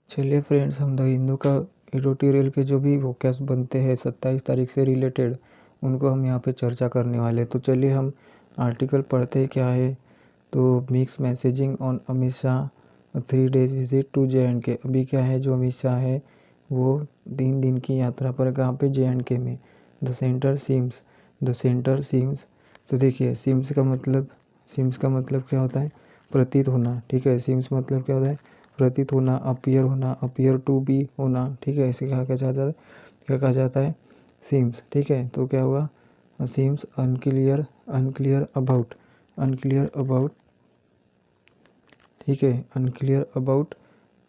चलिए फ्रेंड्स, हम द हिंदू का एडिटोरियल के जो भी वोकैब्स बनते हैं 27 तारीख से रिलेटेड, उनको हम यहाँ पे चर्चा करने वाले हैं। तो चलिए हम आर्टिकल पढ़ते हैं क्या है। तो mix messaging on Amit Shah 3 days visit to JNK। अभी क्या है, जो अमित शाह है वो 3 दिन की यात्रा पर कहाँ पे, JNK में। The centre seems. तो देखिए सीम्स का मतलब क्या होता है, प्रतीत होना। ठीक है, सीम्स मतलब क्या होता है, प्रतीत होना, अपीयर टू बी होना। ठीक है, इसे क्या कहा जाता है, सीम्स। ठीक है, तो क्या हुआ, सीम्स अनक्लियर अबाउट। ठीक है, अनक्लियर अबाउट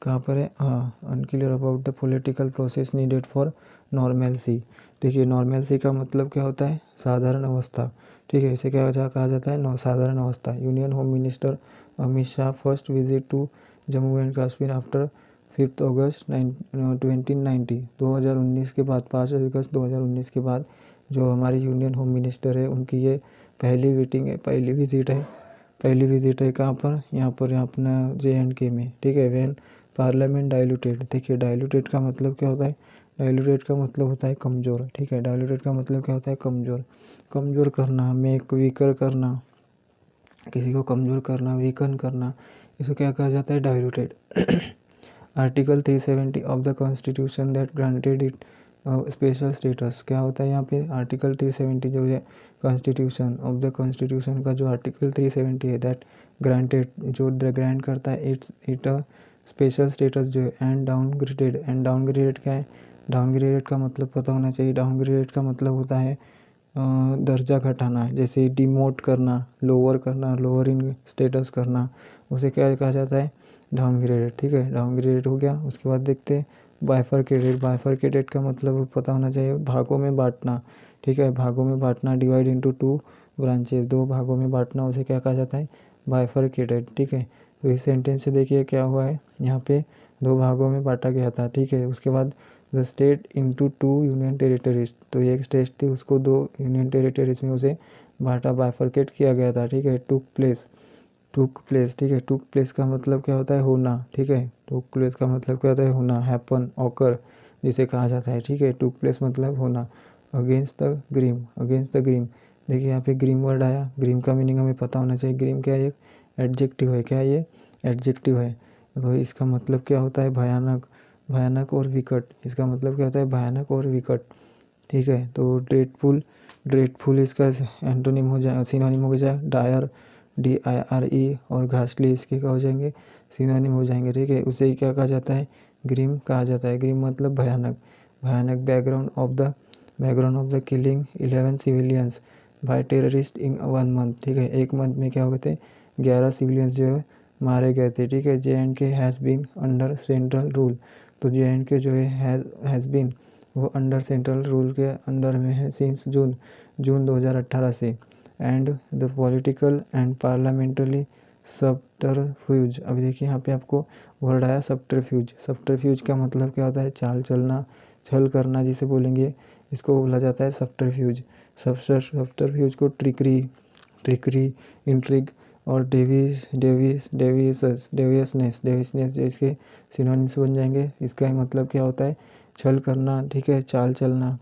कहाँ पर है, हाँ, unclear about the political process needed for normalcy. देखिए नॉर्मेलसी का मतलब क्या होता है, साधारण अवस्था। ठीक है, इसे कहा जाता है साधारण अवस्था। Union home minister Amit Shah first visit to Jammu and Kashmir after 5 August 2019। 2019 के बाद, 5 अगस्त 2019 के बाद जो हमारे यूनियन होम मिनिस्टर है उनकी ये पहली विजिट है कहाँ पर, यहाँ पर अपना JNK में। ठीक है, वैन पार्लियामेंट डाइल्यूटेड। देखिए डाइल्यूटेड का मतलब क्या होता है, डाइल्यूटेड का मतलब होता है कमज़ोर। ठीक है, डाइल्यूटेड का मतलब क्या होता है, कमज़ोर करना, मेक वीकर करना, किसी को कमज़ोर करना, वीकन करना, इसको क्या कहा जाता है, diluted. Article 370 of the constitution that granted it special status. क्या होता है यहाँ पे, आर्टिकल 370 जो है कॉन्स्टिट्यूशन का जो आर्टिकल 370 है, दैट ग्रांटेड, जो ग्रांट करता है इट स्पेशल स्टेटस जो है। एंड डाउनग्रेडेड क्या है, डाउनग्रेडेड का मतलब पता होना चाहिए। डाउनग्रेडेड का मतलब होता है दर्जा घटाना, जैसे डिमोट करना, लोअर इन स्टेटस करना, उसे क्या कहा जाता है, डाउनग्रेडेड। ठीक है, डाउनग्रेडेड हो गया। उसके बाद देखते हैं बाइफरकेटेड का मतलब पता होना चाहिए, भागों में बांटना। ठीक है, भागों में बांटना, डिवाइड इनटू 2 ब्रांचेस, 2 भागों में बांटना, उसे क्या कहा जाता है, बाइफरकेटेड। ठीक है, तो इस सेंटेंस से देखिए क्या हुआ है, यहाँ पे 2 भागों में बांटा गया था। ठीक है, उसके बाद the state into 2 union territories. तो ये एक स्टेट थी, उसको 2 यूनियन टेरिटरीज में उसे बाइफरकेट किया गया था। ठीक है, टुक प्लेस। ठीक है, टुक प्लेस का मतलब क्या होता है, होना। ठीक है, टुक प्लेस का मतलब क्या होता है, होना, हैपन, ऑकर जिसे कहा जाता है। ठीक है, टुक प्लेस मतलब होना। Against the grim. देखिए यहाँ पे ग्रीम वर्ड आया, ग्रीम का मीनिंग हमें पता होना चाहिए। ग्रीम क्या है, एक एडजेक्टिव है। क्या ये एडजेक्टिव है, तो इसका मतलब क्या होता है, भयानक और विकट। इसका मतलब क्या होता है, भयानक और विकट। ठीक है, तो ड्रेडफुल इसका एंटोनिम हो जाए, सिनोनिम हो जाए डायर, DIRE, और घासली इसके क्या हो जाएंगे, सिनोनिम हो जाएंगे। ठीक है, उसे क्या कहा जाता है, ग्रीम कहा जाता है। ग्रीम मतलब भयानक। Background of the killing 11 civilians bye terrorist in 1 month. ठीक है, 1 मंथ में क्या हो गए थे, 11 सिविलियंस जो है मारे गए थे। ठीक है, JNK has been under central rule. तो JNK जो है हैज़ बीन, वो अंडर सेंट्रल रूल के अंडर में है सिंस जून 2018 से। And the political and parliamentary subterfuge. अभी देखिए यहाँ पे आपको वर्ड आया सब्टरफ्यूज का मतलब क्या होता है, चाल चलना, छल करना जिसे बोलेंगे, इसको बोला जाता है सब्टरफ्यूज। सब्टरफ्यूज को ट्रिकरी, इंट्रिग और डेवियसनेस जो इसके सिनोनिम्स बन जाएंगे। इसका मतलब क्या होता है, छल करना। ठीक है, चाल चलना।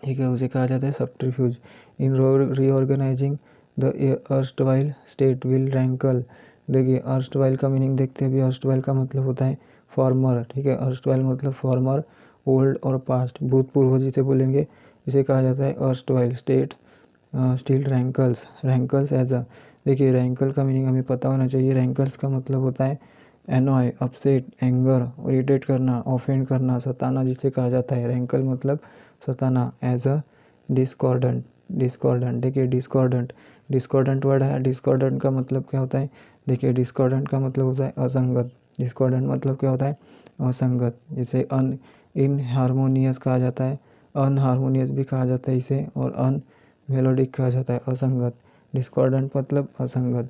ठीक है, उसे कहा जाता है subterfuge. In reorganising the erstwhile state will rankle. देखिए अर्स्टवाइल का मीनिंग देखते हैं। अभी अर्स्टवाइल का मतलब होता है फॉर्मर। ठीक है, अर्स्टवाइल मतलब फॉर्मर, ओल्ड और पास्ट, भूतपूर्व जिसे बोलेंगे, इसे कहा जाता है erstwhile state. Still rankles as a. देखिए रैंकल का मीनिंग हमें पता होना चाहिए। रैंकल्स का मतलब होता है एनॉय, अपसेट, एंगर, इरिटेट करना, ऑफेंड करना, सताना जिसे कहा जाता है। रैंकल मतलब सताना। As a discordant. देखिए डिस्कॉर्डेंट वर्ड है। डिस्कॉर्डेंट का मतलब क्या होता है, देखिए डिस्कॉर्डेंट का मतलब होता है असंगत। डिस्कॉर्डेंट मतलब क्या होता है, असंगत। जिसे इनहार्मोनियस कहा जाता है, अनहार्मोनियस भी कहा जाता है इसे, और मेलोडिक कहा जाता है, असंगत। डिस्कॉर्डेंट मतलब असंगत।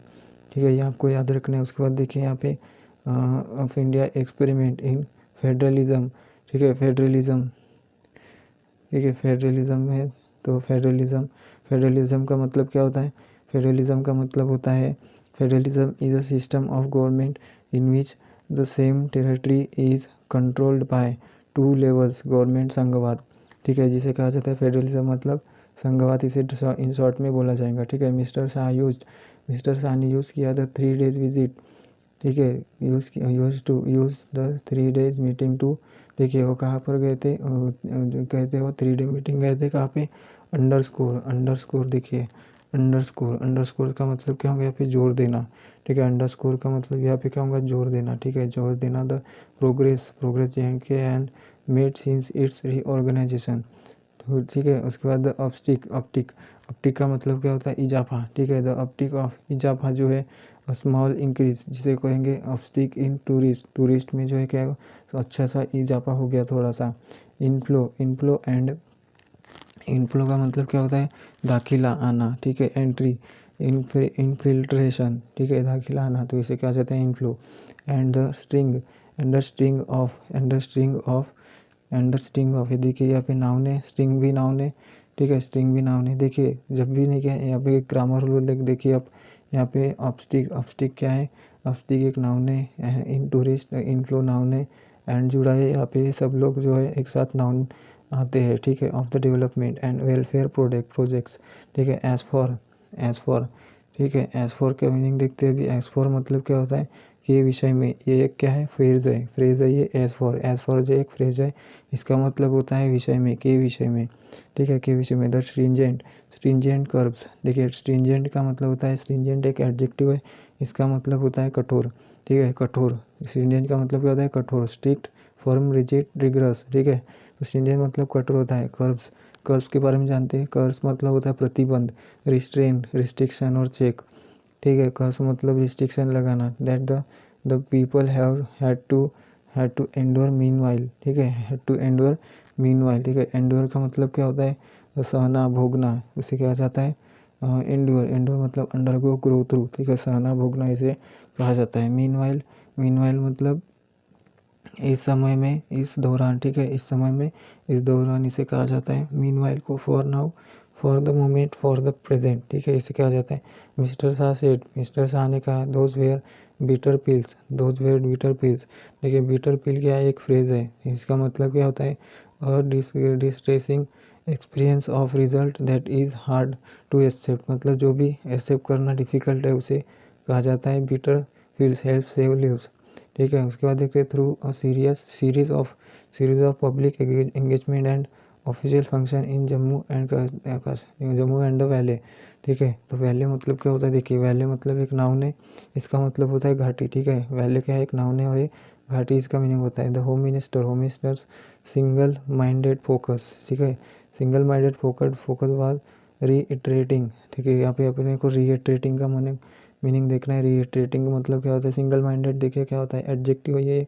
ठीक है, ये आपको याद रखना है। उसके बाद देखिए यहाँ पे of India experiment in federalism. ठीक है, फेडरलिज्म है। तो फेडरलिज्म का मतलब क्या होता है, फेडरलिज्म का मतलब होता है, federalism is a system of government in which the same territory is controlled by 2 levels government संघवाद, ठीक है, जिसे कहा जाता है फेडरलिज्म मतलब संघवाद, इसे इन शॉर्ट में बोला जाएगा, ठीक है। मिस्टर शाह ने यूज़ किया द 3 days विजिट, ठीक है, use the 3 days meeting to, देखिए वो कहाँ पर गए थे, कहते वो 3 day मीटिंग गए थे कहाँ पे, अंडरस्कोर देखिए, अंडरस्कोर का मतलब क्या होगा यहाँ पे जोर देना, ठीक है। अंडरस्कोर का मतलब यहाँ पे क्या होगा, जोर देना, ठीक है, जोर देना the progress JNK and made since its reorganisation, तो ठीक है। उसके बाद द अपटिक का मतलब क्या होता है, इजाफा, ठीक है। द अपटिक ऑफ इजाफा जो है स्मॉल इंक्रीज, जिसे कहेंगे अपस्टिक इन टूरिस्ट में जो है क्या तो अच्छा सा इजाफा हो गया थोड़ा सा। इनफ्लो का मतलब क्या होता है, दाखिला आना, ठीक है। एंट्री, इनफिल्ट्रेशन, ठीक है, दाखिला आना, तो इसे क्या कहते हैं, inflow. And the string of, ये देखिए यहाँ पे नाउन है, स्ट्रिंग भी नाउन है, ठीक है, स्ट्रिंग भी नाउन है। देखिए जब भी नहीं क्या यहाँ पे ग्रामर रूल देखिए आप, यहाँ पे अपस्टिक क्या है, अपस्टिक एक नाउन है, इन टूरिस्ट इनफ्लो नाउन है, एंड जुड़ा है, यहाँ पे सब लोग जो है एक साथ नाउन आते हैं, ठीक है। Of the development and welfare projects, ठीक है। एज फॉर, ठीक है, एज फॉर का मीनिंग देखते हैं अभी। एज फॉर मतलब क्या होता है, के विषय में, ये एक क्या है, फ्रेज है ये। एज फॉर जो एक फ्रेज है, इसका मतलब होता है विषय में, के विषय में, ठीक है, के विषय में। द स्ट्रिंजेंट कर्व्स, देखिए स्ट्रिंजेंट का मतलब होता है, स्ट्रिंजेंट एक एडजेक्टिव है, इसका मतलब होता है कठोर, ठीक है, कठोर। स्ट्रिंजेंट का मतलब क्या होता है, कठोर। स्ट्रिक्ट, फर्म, रिजिड, रिगरस, ठीक है, तो स्ट्रिंजेंट मतलब कठोर होता है। कर्व्स के बारे में जानते हैं, कर्व्स मतलब होता है प्रतिबंध, रिस्ट्रिक्शन और चेक, ठीक है। कर्व्स मतलब रिस्ट्रिक्शन लगाना, that the people had to endure meanwhile, ठीक है, हैड टू एंडोर मीनवाइल, ठीक है। एंडोर का मतलब क्या होता है, सहना, भोगना, उसे कहा जाता है एंडोर मतलब अंडरगो, ग्रो थ्रू, ठीक है, सहना, भोगना, इसे कहा जाता है। मीनवाइल मतलब इस समय में, इस दौरान, ठीक है, इस समय में, इस दौरान, इसे कहा जाता है। मीनवाइल को for now, for the moment, for the present, ठीक है, इसे कहा जाता है। मिस्टर शाह ने कहा दोज वेयर बिटर पिल्स, देखिए बिटर पिल क्या है, एक फ्रेज है, इसका मतलब क्या होता है, और distressing experience of result that is hard to accept, मतलब जो भी एक्सेप्ट करना डिफ़िकल्ट है उसे कहा जाता है bitter pills help save lives, ठीक है। उसके बाद देखते हैं through a series of public engagement and official function in Jammu and the valley, ठीक है। तो वैली मतलब क्या होता है, देखिए वैली मतलब एक नाउन है, इसका मतलब होता है घाटी, ठीक है। वैली क्या है, एक नाउन है, और ये घाटी इसका मीनिंग होता है। The home ministers single minded focus, ठीक है, single minded focus was reiterating, ठीक है। यहाँ पे अपने को रीइटरेटिंग का मीनिंग देखना है। रीइटरेटिंग का मतलब क्या होता है, सिंगल माइंडेड देखिए क्या होता है, एडजेक्टिव ये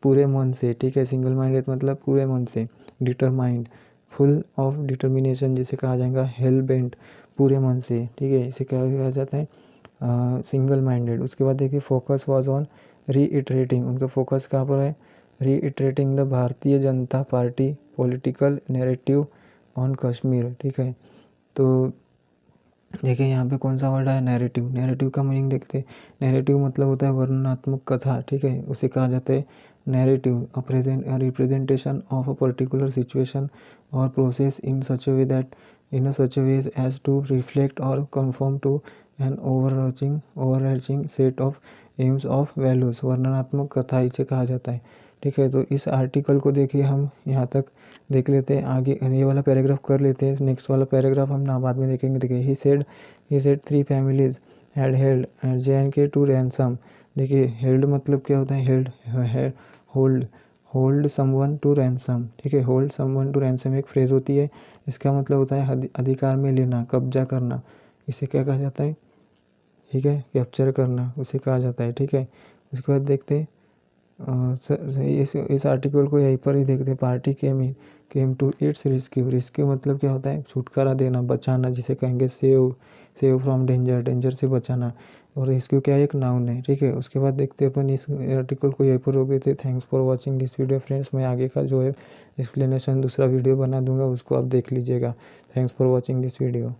पूरे मन से, ठीक है। सिंगल माइंडेड मतलब पूरे मन से। डिटरमाइंड, फुल ऑफ डिटर्मिनेशन, जिसे कहा जाएगा हेल बेंट, पूरे मन से, ठीक है, इसे क्या कहा जाता है, सिंगल माइंडेड। उसके बाद देखिए फोकस वाज ऑन रीइटरेटिंग, उनका फोकस कहाँ पर है, reiterating the Bharatiya Janata party political narrative on Kashmir, ठीक है। तो देखिए यहाँ पे कौन सा वर्ड है, नैरेटिव का मीनिंग देखते हैं। नैरेटिव मतलब होता है वर्णनात्मक कथा, ठीक है, उसे कहा जाता है narrative. A representation of a particular situation और process in such a way as to reflect और conform to an overarching set of aims of values, वर्णनात्मक कथा इसे कहा जाता है, ठीक है। तो इस आर्टिकल को देखिए हम यहाँ तक देख लेते हैं, आगे ये वाला पैराग्राफ कर लेते हैं, नेक्स्ट वाला पैराग्राफ हम ना बाद में देखेंगे। देखिए he said 3 families had held JNK to ransom, देखिए हेल्ड मतलब क्या होता है, होल्ड समवन टू रैंसम, ठीक है। होल्ड समवन टू रैंसम एक फ्रेज होती है, इसका मतलब होता है अधिकार में लेना, कब्जा करना, इसे क्या कहा जाता है, ठीक है, कैप्चर करना उसे कहा जाता है, ठीक है। उसके बाद देखते हैं इस आर्टिकल को यहीं पर ही देखते हैं। Party came to its rescue मतलब क्या होता है, छुटकारा देना, बचाना, जिसे कहेंगे सेव फ्रॉम डेंजर से बचाना, और रेस्क्यू क्या है, एक नाउन है, ठीक है। उसके बाद देखते हैं अपन इस आर्टिकल को यहीं पर रोक देते हैं। Thanks for watching this video friends, मैं आगे का जो है एक्सप्लेनेशन दूसरा वीडियो बना दूंगा, उसको आप देख लीजिएगा। Thanks for watching this video.